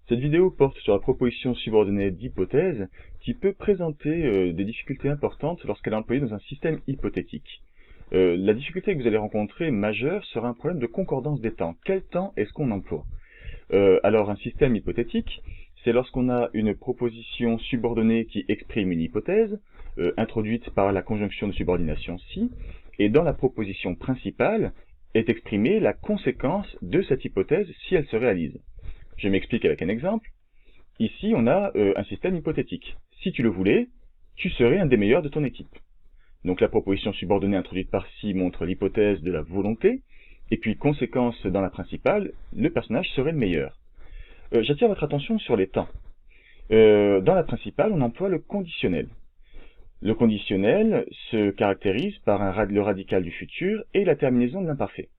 Cette vidéo porte sur la proposition subordonnée d'hypothèse qui peut présenter des difficultés importantes lorsqu'elle est employée dans un système hypothétique. La difficulté que vous allez rencontrer majeure sera un problème de concordance des temps. Quel temps est-ce qu'on emploie? Alors un système hypothétique, c'est lorsqu'on a une proposition subordonnée qui exprime une hypothèse, introduite par la conjonction de subordination si, et dans la proposition principale est exprimée la conséquence de cette hypothèse si elle se réalise. Je m'explique avec un exemple. Ici, on a un système hypothétique. Si tu le voulais, tu serais un des meilleurs de ton équipe. Donc la proposition subordonnée introduite par si montre l'hypothèse de la volonté, et puis conséquence dans la principale, le personnage serait le meilleur. J'attire votre attention sur les temps. Dans la principale, on emploie le conditionnel. Le conditionnel se caractérise par le radical du futur et la terminaison de l'imparfait.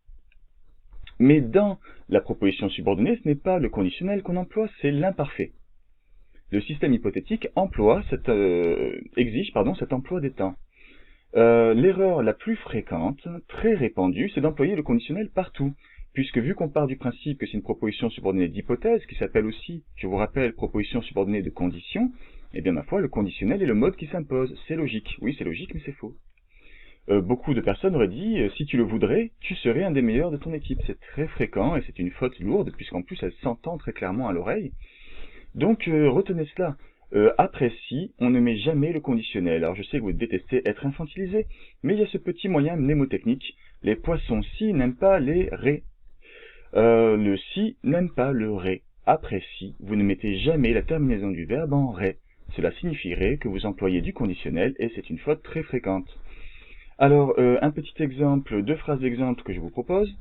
Mais dans la proposition subordonnée, ce n'est pas le conditionnel qu'on emploie, c'est l'imparfait. Le système hypothétique exige cet emploi des temps. L'erreur la plus fréquente, très répandue, c'est d'employer le conditionnel partout, puisque vu qu'on part du principe que c'est une proposition subordonnée d'hypothèse, qui s'appelle aussi, je vous rappelle, proposition subordonnée de condition, eh bien ma foi, le conditionnel est le mode qui s'impose. C'est logique. Oui, c'est logique, mais c'est faux. Beaucoup de personnes auraient dit « si tu le voudrais, tu serais un des meilleurs de ton équipe ». C'est très fréquent et c'est une faute lourde, puisqu'en plus elle s'entend très clairement à l'oreille. Donc retenez cela. Après si, on ne met jamais le conditionnel. Alors je sais que vous détestez être infantilisé, mais il y a ce petit moyen mnémotechnique. Les poissons si n'aiment pas les ré. Le si n'aime pas le ré. Après si, vous ne mettez jamais la terminaison du verbe en ré. Cela signifierait que vous employez du conditionnel et c'est une faute très fréquente. Alors, un petit exemple, deux phrases d'exemple que je vous propose.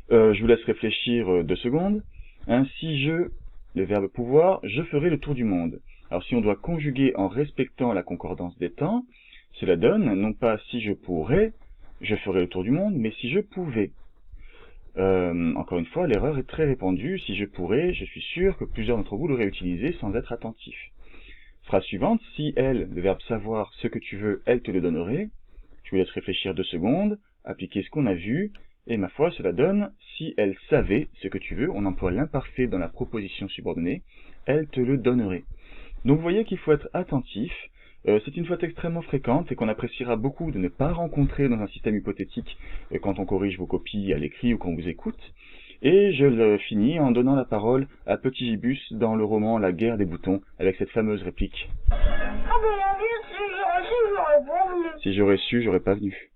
Je vous laisse réfléchir 2 secondes. Si je, le verbe pouvoir, je ferai le tour du monde. Alors si on doit conjuguer en respectant la concordance des temps, cela donne, non pas si je pourrais, je ferai le tour du monde, mais si je pouvais. Encore une fois, l'erreur est très répandue. Si je pourrais, je suis sûr que plusieurs d'entre vous l'auraient utilisé sans être attentifs. Phrase suivante, si elle, le verbe savoir ce que tu veux, elle te le donnerait. Je vous laisse réfléchir 2 secondes, appliquer ce qu'on a vu, et ma foi, cela donne, si elle savait ce que tu veux, on emploie l'imparfait dans la proposition subordonnée, elle te le donnerait. Donc vous voyez qu'il faut être attentif, c'est une faute extrêmement fréquente et qu'on appréciera beaucoup de ne pas rencontrer dans un système hypothétique quand on corrige vos copies à l'écrit ou qu'on vous écoute. Et je le finis en donnant la parole à Petit Gibus dans le roman La guerre des boutons, avec cette fameuse réplique. Ah ben, si j'aurais su, j'aurais pas venu. Si j'aurais su, j'aurais pas venu.